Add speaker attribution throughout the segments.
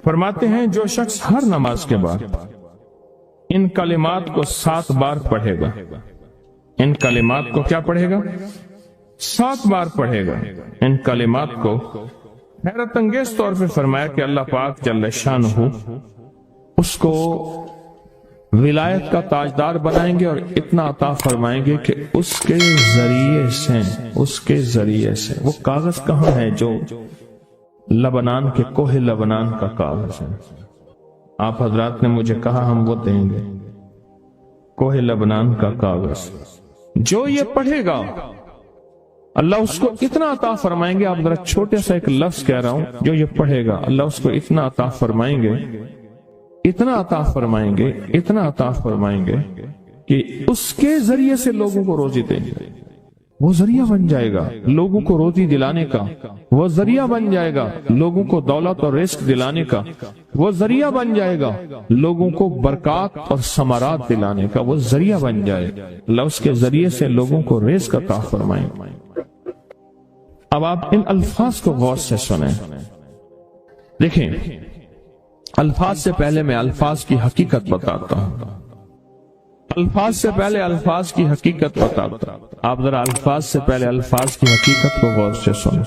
Speaker 1: फरमाते हैं जो शख्स हर नमाज के बाद इन कलिमात को 7 बार पढ़ेगा, इन कलिमात को क्या पढ़ेगा? 7 बार पढ़ेगा इन कलिमात को। हैरत अंगेज तौर पे फरमाया कि अल्लाह पाक जल्ल शानहू उसको विलायत का ताजदार बनाएंगे और इतना अता फरमाएंगे कि उसके जरिए से वो कागज कहां है जो लबनान के कोहे लबनान का कागज है। आप हजरात ने मुझे कहा हम वो देंगे, कोहे लबनान का कागज। जो ये पढ़ेगा अल्लाह उसको इतना अता फरमाएंगे। आप जरा छोटे सा एक लफ्ज कह रहा हूं, जो ये पढ़ेगा अल्लाह उसको इतना अता फरमाएंगे, इतना अता फरमाएंगे, इतना अता फरमाएंगे कि उसके जरिए से लोगों को रोजी देंगे। वो जरिया बन जाएगा लोगों को रोजी दिलाने का, वो जरिया बन जाएगा लोगों को दौलत और रिस्क दिलाने का, वो जरिया बन जाएगा लोगों को बरकत और समारात दिलाने का, वो जरिया बन जाएगा। अल्लाह उसके जरिए से लोगों को रिस्क अता फरमाएंगे। अब आप इन अल्फाज को गौर से सुने। देखें, अल्फाज से पहले मैं अल्फाज की हकीकत बताता हूं। अल्फाज से पहले अल्फाज की हकीकत बताता हूं। आप जरा अल्फाज से पहले अल्फाज की हकीकत को गौर से सुने,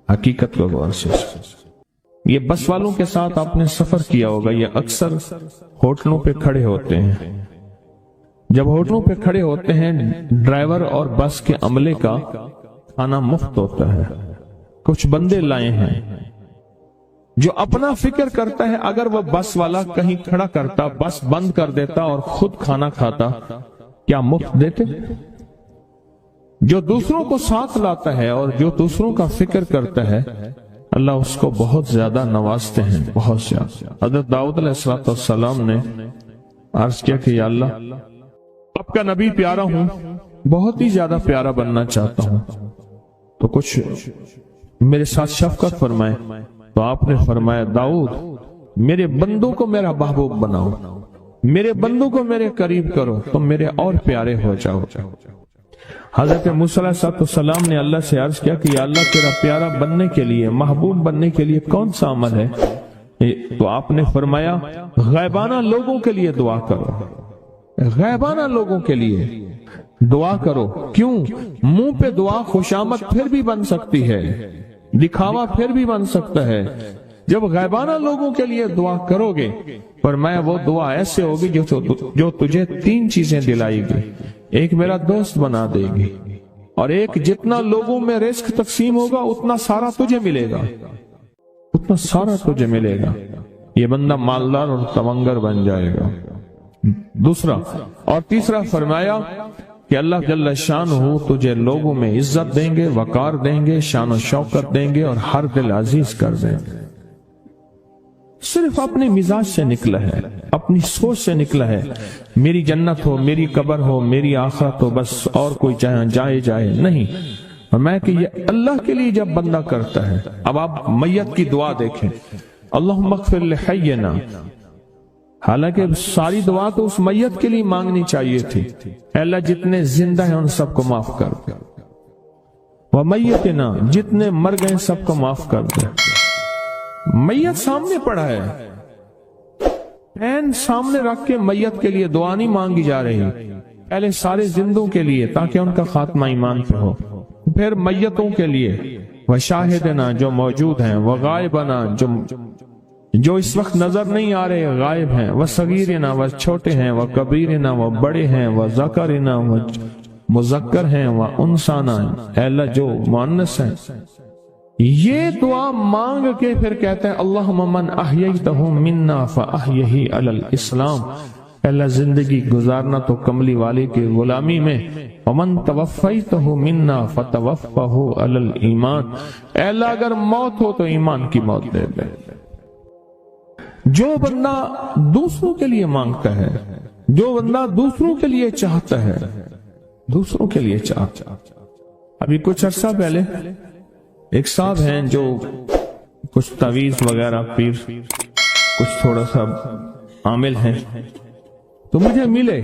Speaker 1: हकीकत को गौर से सुने। ये बस वालों के साथ आपने सफर किया होगा, ये अक्सर होटलों पे खड़े होते हैं। जब होटलों पे खड़े होते हैं, ड्राइवर और बस के अमले का खाना मुफ्त होता है। कुछ बंदे लाए हैं जो अपना फिक्र करता है, अगर वह बस वाला कहीं खड़ा करता, बस बंद कर देता और खुद खाना खाता, क्या मुफ्त देते? जो दूसरों को साथ लाता है और जो दूसरों का फिक्र करता है, अल्लाह उसको बहुत ज्यादा नवाजते हैं, बहुत ज्यादा। हज़रत दाऊद अलैहिस्सलाम ने अर्ज किया कि या अल्लाह, आपका नबी प्यारा हूं, बहुत ही ज्यादा प्यारा बनना चाहता हूं, तो कुछ मेरे साथ शफकत फरमाए। तो आपने फरमाया, दाऊद मेरे बंदों को मेरा महबूब बनाओ, मेरे बंदों को मेरे करीब करो, तो मेरे और प्यारे हो जाओ। हजरत मूसा अलैहिस्सलाम ने अल्लाह से अर्ज किया कि या अल्लाह, तेरा प्यारा बनने के लिए, महबूब बनने के लिए कौन सा अमल है? तो आपने फरमाया, गैबाना लोगों के लिए दुआ करो, गैबाना लोगों के लिए दुआ करो। क्यों? मुंह पे दुआ खुशामद फिर भी बन सकती है, दिखावा फिर भी बन सकता है। जब गैबाना लोगों के लिए दुआ करोगे, पर मैं वो दुआ ऐसे होगी जो तुझे 3 चीजें दिलाएगी। एक मेरा दोस्त बना देगी, और एक जितना लोगों में रिस्क तकसीम होगा उतना सारा तुझे मिलेगा, उतना सारा तुझे मिलेगा। ये बंदा मालदार और तवंगर बन जाएगा। दूसरा और तीसरा फरमाया कि अल्लाह जल्ल शानहू तुझे लोगों में इज्जत देंगे, वकार देंगे, शान और शौकत देंगे और हर दिल अजीज कर देंगे। सिर्फ अपने मिजाज से निकला है, अपनी सोच से निकला है, मेरी जन्नत हो, मेरी कब्र हो, मेरी आखिरत हो, बस और कोई चाहे जाए जाए नहीं। और मैं कि ये अल्लाह के लिए जब बंदा करता है। अब आप मैयत की दुआ देखें, अल्लाहुम्मा अग़फिर लिहय्यिना, हालांकि सारी दुआ तो उस मैयत के लिए मांगनी चाहिए थी। अल्लाह जितने जिंदा हैं उन सबको माफ कर दे, वह मैयतना, जितने मर गए सबको माफ कर दे। मैयत सामने पड़ा है, पैन सामने रख के मैयत के लिए दुआ नहीं मांगी जा रही, पहले सारे जिंदों के लिए ताकि उनका खात्मा ईमान पे हो, फिर मैयतों के लिए, वह शाहिदना जो मौजूद हैं, वह गायबना जो इस वक्त नजर नहीं आ रहे, गायब हैं, वह सगीरना वह छोटे हैं, वह कबीरना वह बड़े हैं, वह ज़करना वह मुज़क्कर हैं, वह उनसाना अल्लाह जो मुअन्नस है। ये दुआ मांग के फिर कहते हैं, अल्लाहुम्मा मन अहयैतहु मिन्ना फअहयिही अलल इस्लाम, अल्लाह जिंदगी गुजारना तो कमली वाले की गुलामी में, वमन तवफ़ैतहु मिन्ना फतवफ़्फ़हु अलल ईमान, अल्लाह अगर मौत हो तो ईमान की मौत दे दे। जो बंदा दूसरों के लिए मांगता है, जो बंदा दूसरों के लिए चाहता है, दूसरों के लिए चाहता है। अभी कुछ अर्सा पहले एक साहब हैं जो कुछ तावीज वगैरह पीर, कुछ थोड़ा सा आमिल हैं, तो मुझे मिले,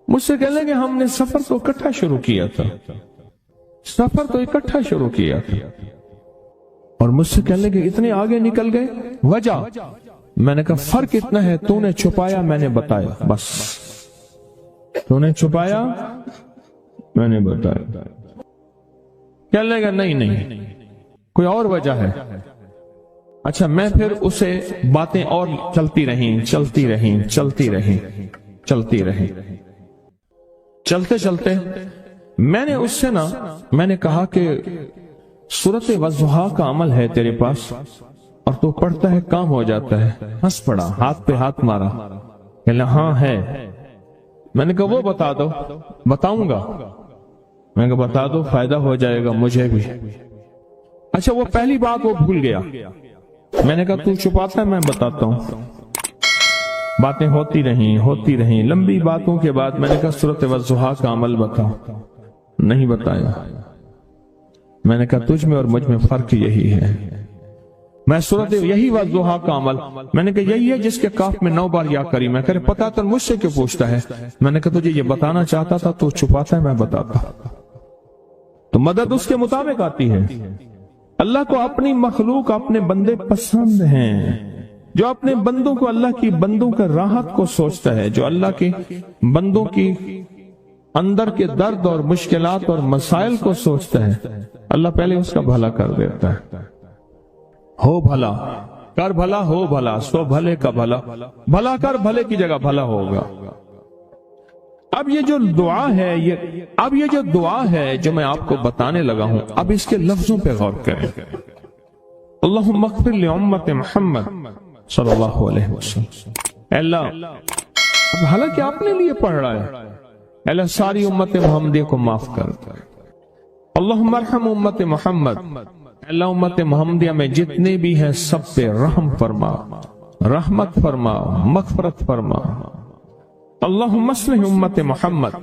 Speaker 1: मुझसे कह लगे हमने सफर तो इकट्ठा शुरू किया था, सफर तो इकट्ठा शुरू किया था, اور مجھ سے کہنے لگے اتنے آگے نکل گئے، وجہ؟ میں نے کہا فرق اتنا ہے، تو نے چھپایا میں نے بتایا، بس تو نے چھپایا میں نے بتایا۔ کہنے لگا نہیں کوئی اور وجہ ہے۔ اچھا، میں پھر اسے باتیں اور چلتی رہیں۔ چلتے چلتے میں نے اس سے میں نے کہا کہ سورۃ والضحیٰ کا عمل ہے تیرے پاس اور تو پڑھتا ہے کام ہو جاتا ہے۔ ہنس پڑا، ہاتھ پہ ہاتھ مارا، کہنا ہاں ہے۔ میں نے کہا وہ بتا دو۔ بتاؤں گا، میں نے کہا بتا دو، فائدہ ہو جائے گا مجھے بھی۔ اچھا، وہ پہلی بات وہ بھول گیا۔ میں نے کہا تو چھپاتا ہے، میں بتاتا ہوں۔ باتیں ہوتی رہیں، لمبی باتوں کے بعد میں نے کہا سورۃ والضحیٰ کا عمل بتا۔ نہیں بتایا۔ میں نے کہا تجھ میں اور مجھ میں فرق یہی ہے، میں سورۃ یہی والضحیٰ کا عمل، میں نے کہا یہی ہے جس کے کاف میں 9 بار یا کری۔ میں کہا پتا تو مجھ سے کیوں پوچھتا ہے؟ میں نے کہا تجھے یہ بتانا چاہتا تھا، تو چھپاتا ہے میں بتاتا۔ تو مدد اس کے مطابق آتی ہے۔ اللہ کو اپنی مخلوق، اپنے بندے پسند ہیں، جو اپنے بندوں کو، اللہ کی بندوں کا راحت کو سوچتا ہے، جو اللہ کے بندوں کی اندر کے درد اور مشکلات اور مسائل کو سوچتا ہے، اللہ پہلے اس کا بھلا کر دیتا ہے۔ ہو بھلا کر بھلا، ہو بھلا سو بھلے کا بھلا، بھلا کر بھلے کی جگہ بھلا ہوگا۔ اب یہ جو دعا ہے جو میں آپ کو بتانے لگا ہوں، اب اس کے لفظوں پہ غور کریں۔ اللہم اغفر لامت محمد صلی اللہ علیہ وسلم۔ اے اللہ، اب حالانکہ آپ نے لیے پڑھ رہا ہے، اے اللہ ساری امت محمدیہ کو معاف کر۔ اللہم ارحم امت محمد، اے اللہ امت محمدیہ میں جتنے بھی ہیں سب پہ رحم فرما، رحمت فرما، مغفرت فرما۔ اللہم اصلح امت محمد،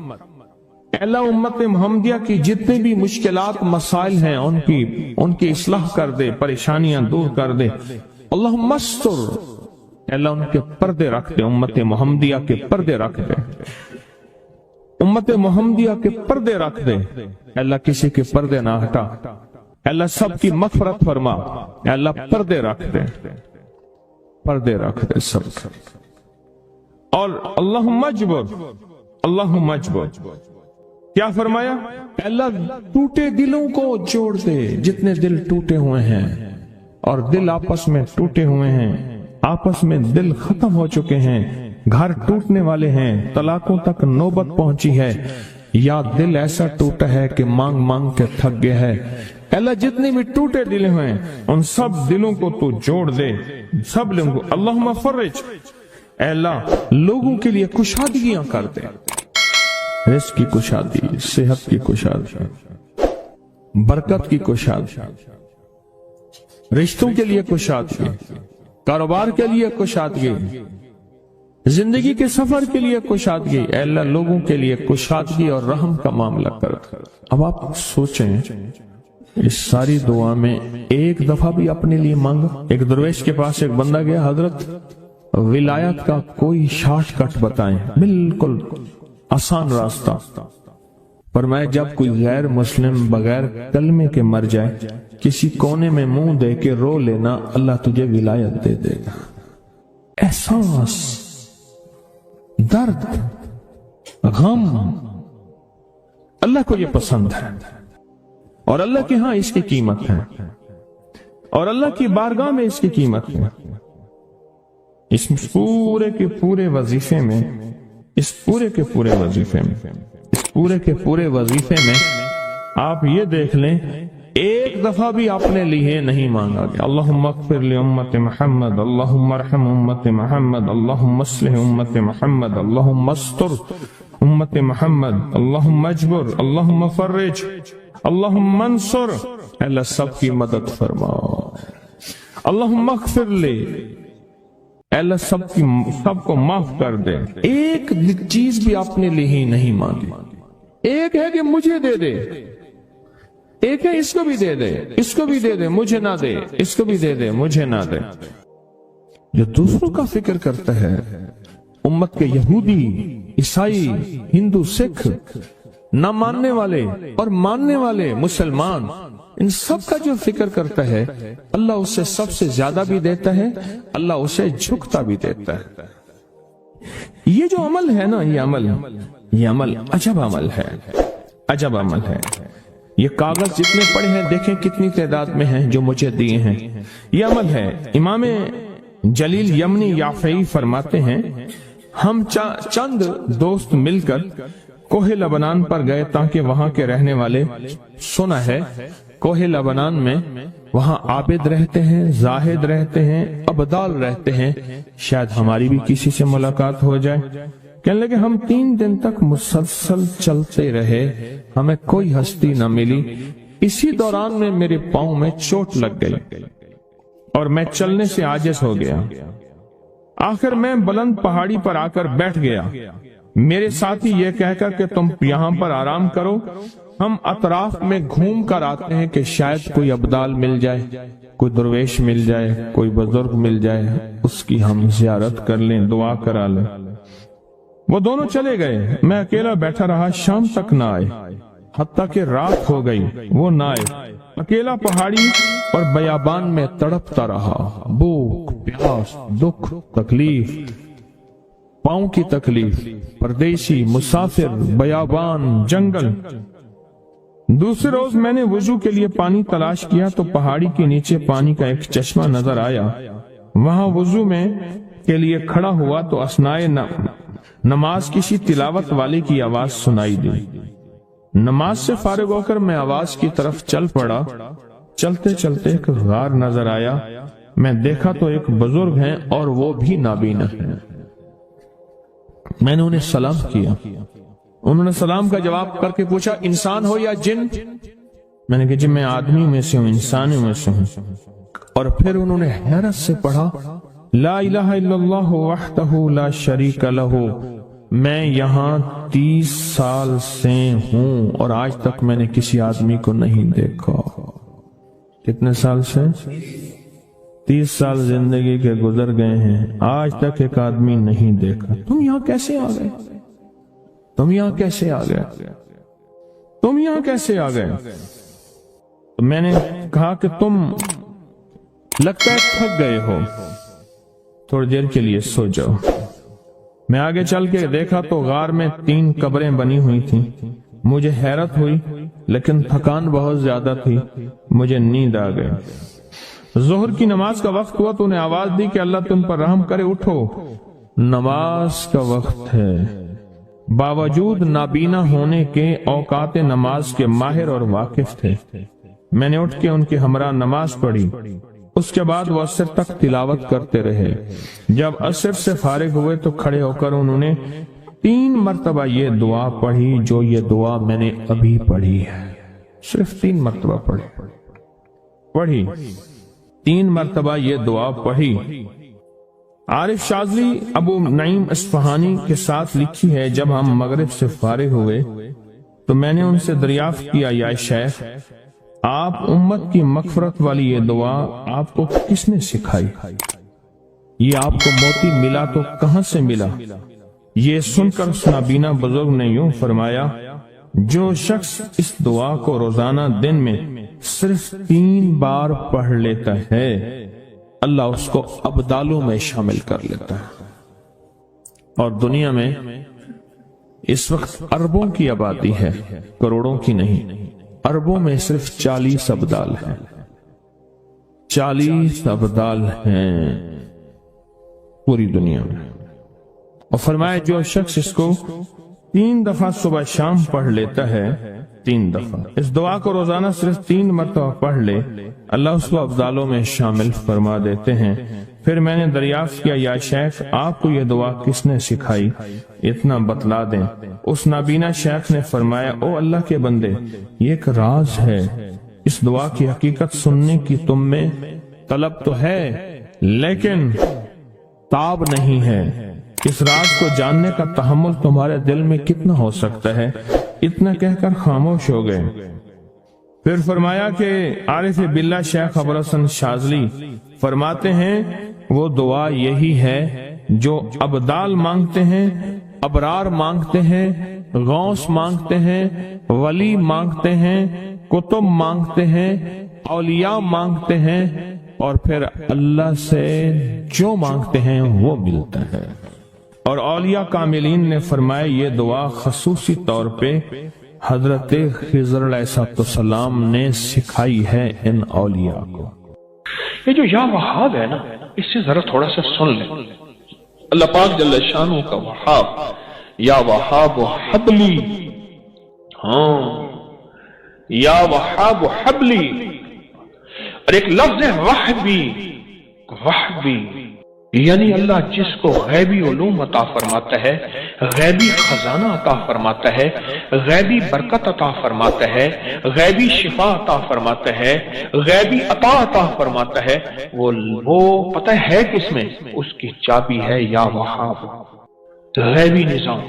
Speaker 1: اے اللہ امت محمدیہ کی جتنے بھی مشکلات مسائل ہیں ان کی اصلاح کر دے، پریشانیاں دور کر دے۔ اللہم استر، اے اللہ ان کے پردے رکھ دے، امت محمدیہ کے پردے رکھ دے، امت محمدیہ کے پردے رکھ دے۔ اے اللہ کسی کے پردے نہ ہٹا، اے اللہ سب کی مغفرت فرما، اے اللہ پردے رکھ دے، پردے رکھ دے سب۔ اور اللہم اجبر، اللہم اجبر، کیا فرمایا؟ اے اللہ ٹوٹے دلوں کو جوڑ دے، جتنے دل ٹوٹے ہوئے ہیں اور دل آپس میں ٹوٹے ہوئے ہیں، آپس میں دل ختم ہو چکے ہیں، گھر ٹوٹنے والے ہیں، طلاقوں تک نوبت پہنچی ہے، یا دل ایسا ٹوٹا ہے کہ مانگ مانگ کے تھک گیا ہے۔ اے اللہ جتنے بھی ٹوٹے دل ہوئے ان سب دلوں کو تو جوڑ دے، سب لوگوں کو۔ اللہم فرج، اے اللہ لوگوں کے لیے کشادگیاں کر دے، رزق کی کشادگی، صحت کی کشادگی، برکت کی کشادگی، رشتوں کے لیے کشادگی، کاروبار کے لیے کشادگی، زندگی کے سفر کے لیے کشادگی۔ اے اللہ لوگوں کے لیے کشادگی اور رحم کا معاملہ کر۔ اب آپ سوچیں اس ساری دعا میں ایک دفعہ بھی اپنے لیے مانگا؟ ایک درویش کے پاس ایک بندہ گیا، حضرت ولایت کا کوئی شارٹ کٹ بتائیں، بالکل آسان راستہ۔ فرمایا جب کوئی غیر مسلم بغیر کلمے کے مر جائے، کسی کونے میں منہ دے کے رو لینا، اللہ تجھے ولایت دے دے گا۔ احساس، درد، غم، اللہ کو یہ پسند ہے، اور اللہ کے ہاں اس کی قیمت ہے، اور اللہ کی بارگاہ میں اس کی قیمت ہے۔ اس پورے کے پورے وظیفے میں، اس پورے کے پورے وظیفے میں آپ یہ دیکھ لیں ایک دفعہ بھی آپ نے لیے نہیں مانگا کہ اللہم اغفر لامت محمد، اللہم ارحم امت محمد، اللہم اصلح امت محمد، اللہم استر امت محمد، اللہم اجبر، اللہم فرج، اللہم انصر۔ اللہ سب کی مدد فرما۔ اللہم اغفر لے، اللہ سب کو معاف کر دے۔ ایک چیز بھی آپ نے لی ہی نہیں مانگی۔ ایک ہے کہ مجھے دے دے، ایک ہے اس کو بھی دے دے، اس کو بھی دے دے، مجھے نہ دے، اس کو بھی دے دے، مجھے نہ دے۔ جو دوسروں کا فکر کرتا ہے، امت کے یہودی، عیسائی، ہندو، سکھ، نہ ماننے والے اور ماننے والے مسلمان، ان سب کا جو فکر کرتا ہے اللہ اسے سب سے زیادہ بھی دیتا ہے، اللہ اسے جھکتا بھی دیتا ہے۔ یہ جو عمل ہے نا، یہ عمل عجب عمل ہے، عجب عمل ہے۔ یہ کاغذ جتنے پڑے ہیں دیکھیں کتنی تعداد میں ہیں جو مجھے دیے ہیں، یہ عمل ہے۔ امام جلیل یمنی یافعی فرماتے ہیں ہم چند دوست مل کر کوہ لبنان پر گئے تاکہ وہاں کے رہنے والے، سنا ہے کوہ لبنان میں وہاں عابد رہتے ہیں، زاہد رہتے ہیں، ابدال رہتے ہیں، شاید ہماری بھی کسی سے ملاقات ہو جائے۔ کہنے لگے ہم 3 دن تک مسلسل چلتے رہے، ہمیں کوئی ہستی نہ ملی۔ اسی دوران میں میرے پاؤں میں چوٹ لگ گئی اور میں چلنے سے عاجز ہو گیا۔ آخر میں بلند پہاڑی پر آ کر بیٹھ گیا۔ میرے ساتھی یہ کہہ کر کہ تم یہاں پر آرام کرو، ہم اطراف میں گھوم کر آتے ہیں کہ شاید کوئی ابدال مل جائے، کوئی درویش مل جائے، کوئی بزرگ مل جائے، اس کی ہم زیارت کر لیں، دعا کرا لیں۔ وہ دونوں چلے گئے، میں اکیلا بیٹھا رہا، شام تک نہ آئے، حتیٰ کہ رات ہو گئی، وہ نہ آئے۔ اکیلا پہاڑی اور بیابان میں تڑپتا رہا، بھوک، پیاس، دکھ، تکلیف، پاؤں کی تکلیف، پردیسی، مسافر، بیابان، جنگل۔ دوسرے روز میں نے وضو کے لیے پانی تلاش کیا تو پہاڑی کے نیچے پانی کا ایک چشمہ نظر آیا۔ وہاں وضو میں کے لیے کھڑا ہوا تو اثنائے نماز کسی تلاوت والے کی آواز سنائی دی۔ نماز سے فارغ ہو کر میں آواز کی طرف چل پڑا۔ چلتے چلتے ایک غار نظر آیا، میں دیکھا تو ایک بزرگ ہیں اور وہ بھی نابینا ہیں۔ میں نے انہیں سلام کیا، انہوں نے سلام کا جواب کر کے پوچھا انسان ہو یا جن؟ میں نے کہا جی میں آدمی میں سے ہوں، انسانوں میں سے ہوں۔ اور پھر انہوں نے حیرت سے پڑھا لا الہ الا اللہ وحدہ لا شریک لہ، میں یہاں 30 سال سے ہوں اور آج تک میں نے کسی آدمی کو نہیں دیکھا۔ کتنے سال سے؟ 30 سال زندگی کے گزر گئے ہیں، آج تک ایک آدمی نہیں دیکھا۔ تم یہاں کیسے آ گئے؟ تم یہاں کیسے آ گئے؟ تم یہاں کیسے آ گئے؟ تو میں نے کہا کہ تم لگتا ہے تھک گئے ہو، تھوڑی دیر کے لیے سو جاؤ۔ میں آگے چل کے دیکھا تو غار میں 3 قبریں بنی ہوئی تھیں۔ مجھے حیرت ہوئی لیکن تھکان بہت زیادہ تھی، مجھے نیند آ گئی۔ ظہر کی نماز کا وقت ہوا تو انہیں آواز دی کہ اللہ تم پر رحم کرے، اٹھو، نماز کا وقت ہے۔ باوجود نابینا ہونے کے اوقات نماز کے ماہر اور واقف تھے۔ میں نے اٹھ کے ان کے ہمراہ نماز پڑھی، اس کے بعد وہ عصر تک تلاوت کرتے رہے۔ جب عصر سے فارغ ہوئے تو کھڑے ہو کر انہوں نے 3 مرتبہ یہ دعا پڑھی جو یہ دعا میں نے ابھی پڑھی ہے، صرف 3 مرتبہ پڑھی 3 مرتبہ یہ دعا پڑھی۔ عارف شاذلی ابو نعیم اصفہانی کے ساتھ لکھی ہے جب ہم مغرب سے فارغ ہوئے تو میں نے ان سے دریافت کیا یا شیخ آپ امت کی مغفرت والی یہ دعا آپ کو کس نے سکھائی؟ یہ آپ کو موتی ملا تو کہاں سے ملا؟ یہ سن کر اس نابینا بزرگ نے یوں فرمایا جو شخص اس دعا کو روزانہ دن میں صرف 3 بار پڑھ لیتا ہے اللہ اس کو ابدالوں میں شامل کر لیتا ہے۔ اور دنیا میں اس وقت اربوں کی آبادی ہے، کروڑوں کی نہیں، اربوں میں صرف 40 ابدال ہیں، 40 ابدال ہیں پوری دنیا میں۔ اور فرمایا جو شخص اس کو 3 دفعہ صبح شام پڑھ لیتا ہے، 3 دفعہ اس دعا کو روزانہ صرف 3 مرتبہ پڑھ لے اللہ اس کو ابدالوں میں شامل فرما دیتے ہیں۔ پھر میں نے دریافت کیا یا شیخ آپ کو یہ دعا کس نے سکھائی؟ اتنا بتلا دیں۔ اس نابینا شیخ نے فرمایا او اللہ کے بندے، یہ ایک راز ہے، اس دعا کی حقیقت سننے کی تم میں طلب تو ہے لیکن تاب نہیں ہے، اس راز کو جاننے کا تحمل تمہارے دل میں کتنا ہو سکتا ہے؟ اتنا کہہ کر خاموش ہو گئے۔ پھر فرمایا کہ عارف باللہ شیخ ابوالحسن شاذلی فرماتے ہیں وہ دعا یہی ہے جو ابدال مانگتے ہیں، ابرار مانگتے ہیں، غوث مانگتے ہیں، ولی مانگتے ہیں، कुतुब मांगते हैं, औलिया मांगते हैं, और फिर अल्लाह से जो मांगते हैं वो मिलता है। और औलिया कामिलीन ने फरमाया ये दुआ खसूसी तौर पे हजरत खिज़र अलैहिस्सलाम ने सिखाई है इन औलिया को।
Speaker 2: ये जो या वहाब है ना, इससे जरा थोड़ा सा सुन लें। अल्लाह पाक जल्ल शानहू का वहाब, या वहाब हबली, हाँ या वहाब हबली। और एक लफ्ज है वहबी, वहबी यानी अल्लाह जिसको गैबी उलूम अता फरमाता है, गैबी खजाना अता फरमाता है, गैबी बरकत अता फरमाता है, गैबी शिफा अता फरमाता है, गैबी अता फरमाता है, वो पता है किसमें? उसकी चाबी है या वहाब, गैबी निजाम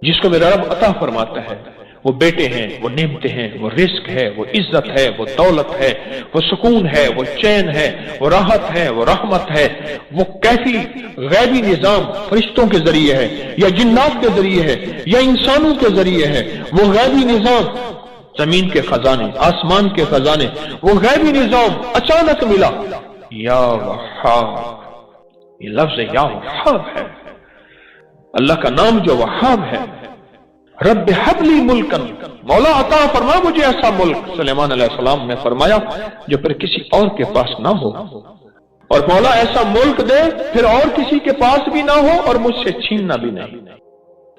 Speaker 2: जिसको मेरा रब अता फरमाता है। वो बेटे हैं, वो नेमते हैं, वो रिस्क है, वो इज्जत है, वो दौलत है, वो सुकून है, वो चैन है, वो राहत है, वो रहमत है। वो कैसी गैबी निजाम फरिश्तों के जरिए है या जिन्नात के जरिए है या इंसानों के जरिए है, वो गैबी निजाम, जमीन के खजाने, आसमान के खजाने, वो गैबी निजाम अचानक मिला। या वहाब, ये लफ्ज या वहाब है। अल्लाह का नाम जो वहाब है, रब हबली मुल्कन, मौला अता फरमा मुझे ऐसा मुल्क। सुलेमान अलैहिस्सलाम ने फरमाया जो फिर किसी और के पास ना हो, और मौला ऐसा मुल्क दे फिर और किसी के पास भी ना हो और मुझसे छीनना भी नहीं।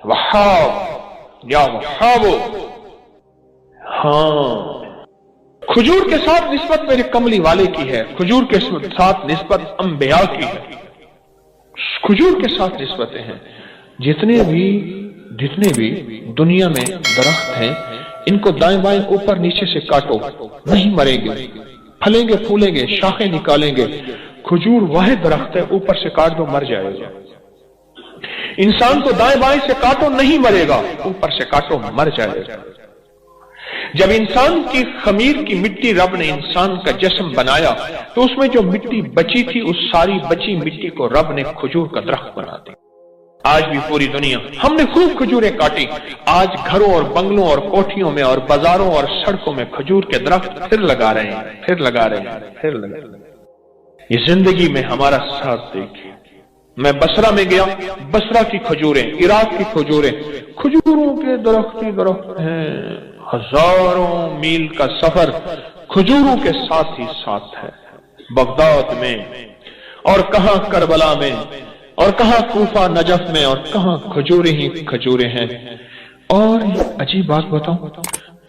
Speaker 2: वहाब या वहाबो, हाँ खजूर के साथ निस्बत मेरे कमली वाले की है, खजूर के साथ निस्बत अंबिया की है, खजूर के साथ निस्बतें हैं। जितने भी दुनिया में दरख्त हैं, इनको दाएं बाएं ऊपर नीचे से काटो, नहीं मरेंगे, फलेंगे फूलेंगे, शाखें निकालेंगे। खजूर वह दरख्त है, ऊपर से काट दो मर जाएगा। इंसान को दाएं बाएं से काटो नहीं मरेगा, ऊपर से काटो मर जाएगा। जब इंसान की खमीर की मिट्टी रब ने इंसान का जिस्म बनाया तो उसमें जो मिट्टी बची थी, उस सारी बची मिट्टी को रब ने खजूर का दरख्त बना दिया। आज भी पूरी दुनिया, हमने खूब खजूरें काटी, आज घरों और बंगलों और कोठियों में और बाजारों और सड़कों में खजूर के दरख्त फिर लगा रहे हैं, फिर लगा रहे हैं, फिर लगा रहे हैं। ये जिंदगी में हमारा साथ देखिए। मैं बसरा में गया, बसरा की खजूरें, इराक की खजूरें, खजूरों के दरख्त ही दरख्त हैं, हजारों मील का सफर खजूरों के साथ ही साथ है। बगदाद में और कहां करबला में और कहां कूफा नजफ में और कहां खजूरें ही खजूरें हैं। और अजीब बात बताऊं,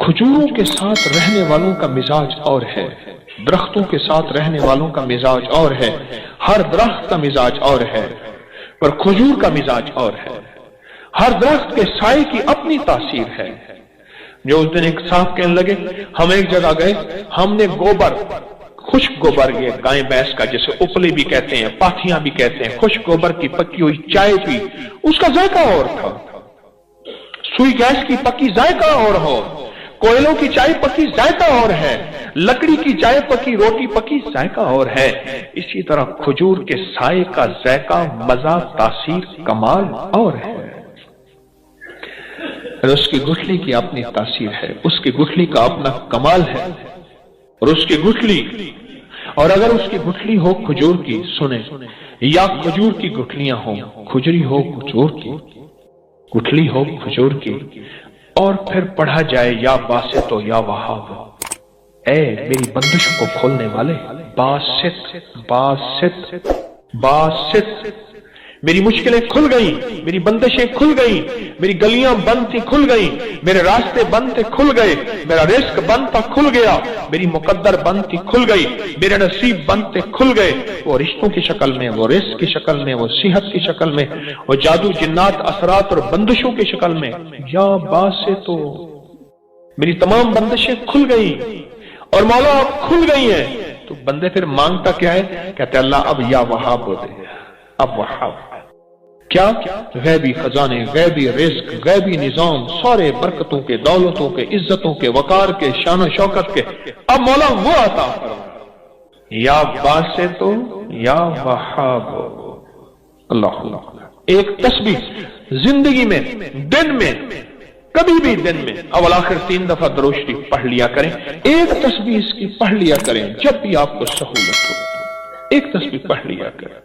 Speaker 2: खजूरों के साथ रहने वालों का मिजाज और है, दरख्तों के साथ रहने वालों का मिजाज और है, हर दरख्त का मिजाज और है, पर खजूर का मिजाज और है। हर दरख्त के साए की अपनी तासीर है। जो उस दिन एक साहब कहने लगे, हम एक जगह गए, हमने गोबर, खुश्क गोबर, ये गाय भैंस का जिसे उपले भी कहते हैं, पाथियां भी कहते हैं, खुश्क गोबर की पकी हुई चाय पी, उसका जायका और था। सुई गैस की पकी जायका और हो, कोयलों की चाय पकी जायका और है, लकड़ी की चाय पकी, रोटी पकी जायका और है। इसी तरह खजूर के साए का जायका, मजा, तासीर, कमाल और है। उसकी गुठली की अपनी तासीर है, उसकी गुठली का अपना कमाल है। और उसकी गुठली, और अगर उसकी गुठली हो खजूर की, सुने, या खजूर की गुठलियां हो, खुजरी हो खजूर की, गुठली हो खजूर की, और फिर पढ़ा जाए या बासित या वहाब, ए मेरी बंदिश को खोलने वाले, बासित बासित बासित, मेरी मुश्किलें खुल गई, मेरी बंदिशें खुल गई, मेरी गलियां बंद थी खुल गई, मेरे रास्ते बंद थे खुल गए, मेरा रिस्क बंद था खुल गया, मेरी मुकद्दर बंद थी खुल गई, मेरे नसीब बंद थे खुल गए। वो रिश्तों की शक्ल में, वो रिस्क की शक्ल में, वो सेहत की शक्ल में, वो जादू जिन्नात असरात और बंदिशों की शक्ल में, या बात से तो मेरी तमाम बंदिशें खुल गई और मौला अब खुल गई है। तो बंदे फिर मांगता क्या है? कहते अल्लाह अब या वहाब दे, अब वहाब क्या? गैबी खजाने, गैबी रिस्क, गैबी निजाम, सारे बरकतों के, दौलतों के, इज्जतों के, वकार के, शान शौकत के, अब मौला वो आता या बात से तो या वहाब। अल्लाह, एक तस्बीह जिंदगी में, दिन में کبھی بھی دن میں اول آخر 3 دفعہ درود شریف پڑھ لیا کریں، ایک تسبیح اس کی پڑھ لیا کریں، جب بھی آپ کو سہولت ہو ایک تسبیح پڑھ لیا کریں۔